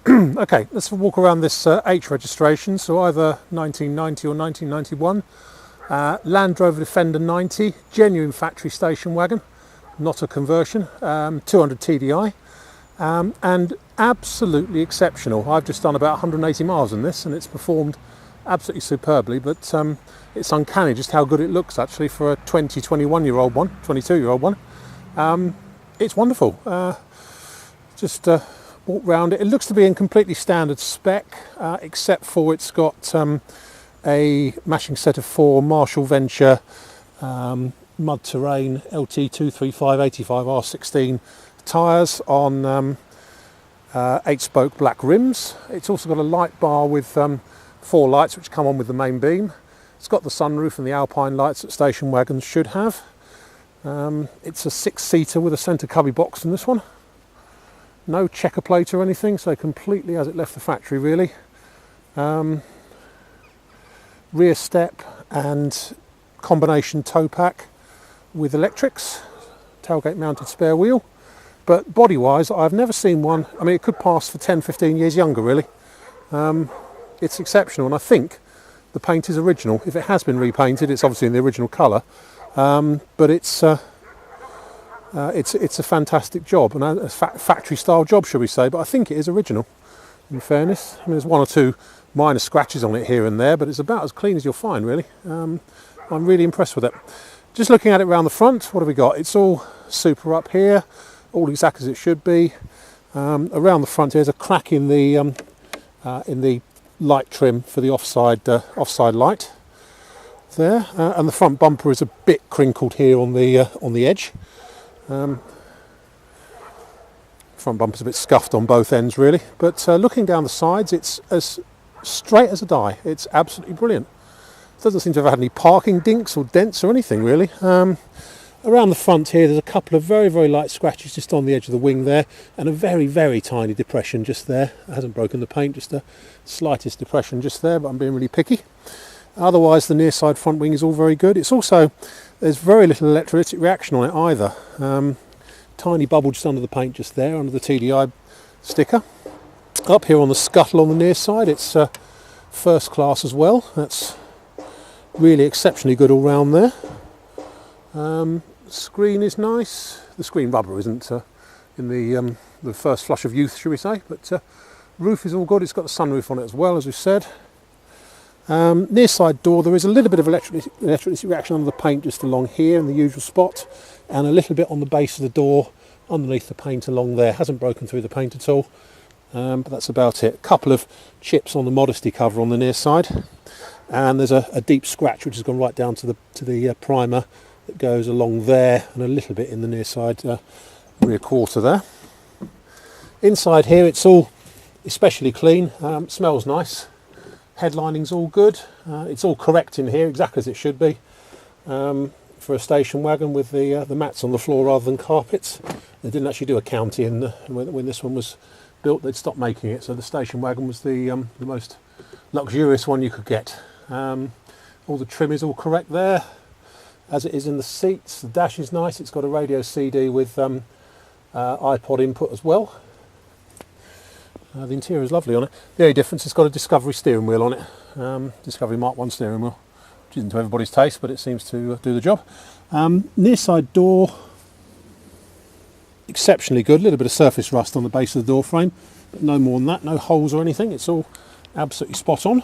Okay, let's walk around this H registration, so either 1990 or 1991. Land Rover Defender 90, genuine factory station wagon, not a conversion, 200 TDI, and absolutely exceptional. I've just done about 180 miles in this and it's performed absolutely superbly, but it's uncanny just how good it looks actually for a 21-year-old one, 22-year-old one. It's wonderful. Just walk round it. It looks to be in completely standard spec, except for it's got a matching set of 4 Marshall Venture mud terrain LT235 85 R16 tyres on 8-spoke black rims. It's also got a light bar with 4 lights which come on with the main beam. It's got the sunroof and the alpine lights that station wagons should have. It's a 6-seater with a centre cubby box in this one. No checker plate or anything, so completely as it left the factory really. Rear step and combination tow pack with electrics, tailgate mounted spare wheel. But body wise, I've never seen one. I mean, it could pass for 10-15 years younger really. It's exceptional, and I think the paint is original. If it has been repainted, it's obviously in the original colour, but it's a fantastic job, and a factory style job, shall we say, but I think it is original, in fairness. I mean, there's 1 or 2 minor scratches on it here and there, but it's about as clean as you'll find really. I'm really impressed with it. Just looking at it around the front, what have we got? It's all super up here, all exactly as it should be. Around the front here's a crack in the light trim for the offside light there, and the front bumper is a bit crinkled here on the edge. Front bumper's a bit scuffed on both ends really, but looking down the sides it's as straight as a die. It's absolutely brilliant. It doesn't seem to have had any parking dinks or dents or anything really. Around the front here there's a couple of very, very light scratches just on the edge of the wing there, and a very, very tiny depression just there. It hasn't broken the paint, just the slightest depression just there, but I'm being really picky. Otherwise the near side front wing is all very good. It's also, there's very little electrolytic reaction on it either. Tiny bubble just under the paint just there, under the TDI sticker. Up here on the scuttle on the near side, it's first class as well. That's really exceptionally good all round there. Screen is nice. The screen rubber isn't in the first flush of youth, shall we say, but roof is all good. It's got the sunroof on it as well, as we said. Near side door, there is a little bit of electrolytic reaction under the paint just along here in the usual spot, and a little bit on the base of the door underneath the paint along there. Hasn't broken through the paint at all, but that's about it. A couple of chips on the Modesty cover on the near side, and there's a deep scratch which has gone right down to the primer that goes along there, and a little bit in the near side rear quarter there. Inside here it's all especially clean, smells nice. Headlining's all good. It's all correct in here, exactly as it should be for a station wagon, with the mats on the floor rather than carpets. They didn't actually do a county when this one was built. They'd stopped making it, so the station wagon was the most luxurious one you could get. All the trim is all correct there, as it is in the seats. The dash is nice. It's got a radio CD with iPod input as well. The interior is lovely on it. The only difference, it's got a Discovery steering wheel on it. Discovery Mark 1 steering wheel, which isn't to everybody's taste, but it seems to do the job. Near side door, exceptionally good. A little bit of surface rust on the base of the door frame, but no more than that. No holes or anything. It's all absolutely spot on,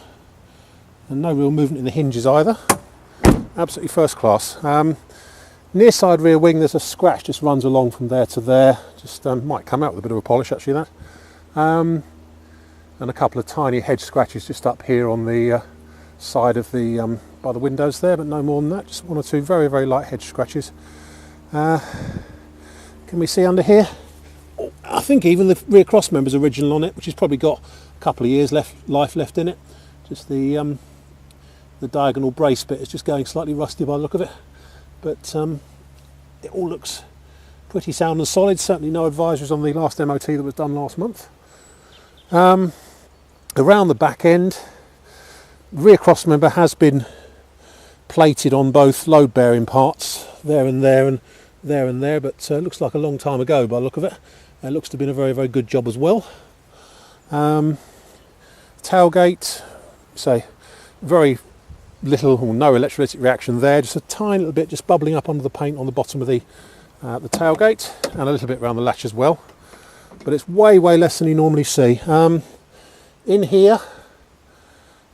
and no real movement in the hinges either. Absolutely first class. Near side rear wing, there's a scratch just runs along from there to there. Just might come out with a bit of a polish actually, that. And a couple of tiny hedge scratches just up here on the side of the by the windows there, but no more than that. Just 1 or 2 very, very light hedge scratches. Can we see under here? I think even the rear cross member's original on it, which has probably got a couple of years life left in it. Just the diagonal brace bit is just going slightly rusty by the look of it, but it all looks pretty sound and solid. Certainly no advisories on the last MOT that was done last month. Around the back end, rear cross member has been plated on both load bearing parts, there and there and there and there, but looks like a long time ago by the look of it. It looks to have been a very, very good job as well. Tailgate, say very little or no electrolytic reaction there, just a tiny little bit just bubbling up under the paint on the bottom of the tailgate, and a little bit around the latch as well, but it's way less than you normally see. In here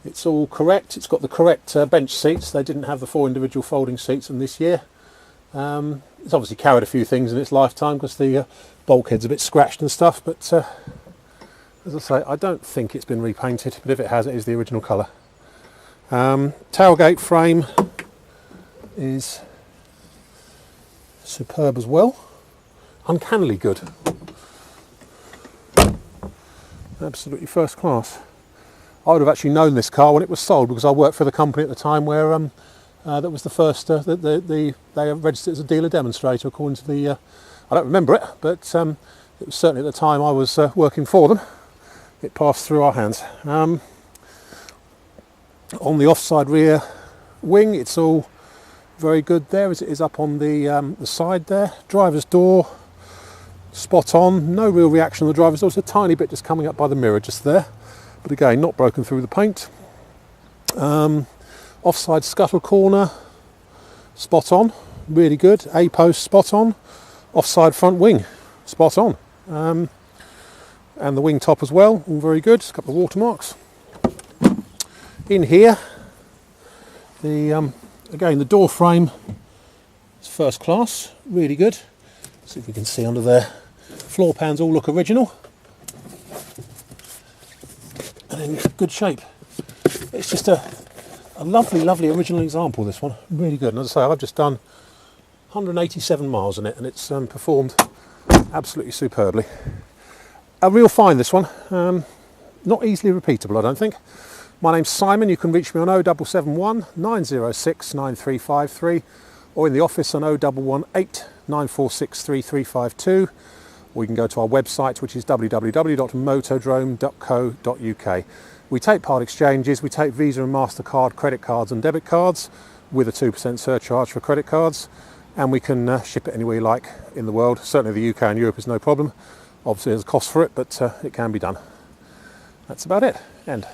it's all correct, it's got the correct bench seats. They didn't have the 4 individual folding seats in this year. It's obviously carried a few things in its lifetime because the bulkhead's a bit scratched and stuff, but as I say, I don't think it's been repainted, but if it has, it is the original colour. Tailgate frame is superb as well, uncannily good, absolutely first class. I would have actually known this car when it was sold because I worked for the company at the time where that was the first they registered as a dealer demonstrator according to the I don't remember it, but it was certainly at the time I was working for them. It passed through our hands. On the offside rear wing, it's all very good there as it is up on the side there. Driver's door, spot on, no real reaction on the driver's door. It's a tiny bit just coming up by the mirror just there, but again not broken through the paint. Offside scuttle corner, spot on, really good. A-post, spot on. Offside front wing, spot on. And the wing top as well, all very good. A couple of watermarks. In here, again the door frame is first class, really good. See if we can see under there. Floor pans all look original and in good shape. It's just a lovely original example, this one, really good. And as I say, I've just done 187 miles on it and it's performed absolutely superbly. A real find, this one, not easily repeatable I don't think. My name's Simon. You can reach me on 0771 906 9353 or in the office on 0118 946 3352, or you can go to our website, which is www.motodrome.co.uk. We take part exchanges, we take Visa and MasterCard credit cards and debit cards with a 2% surcharge for credit cards, and we can ship it anywhere you like in the world. Certainly the UK and Europe is no problem. Obviously there's a cost for it, but it can be done. That's about it. End.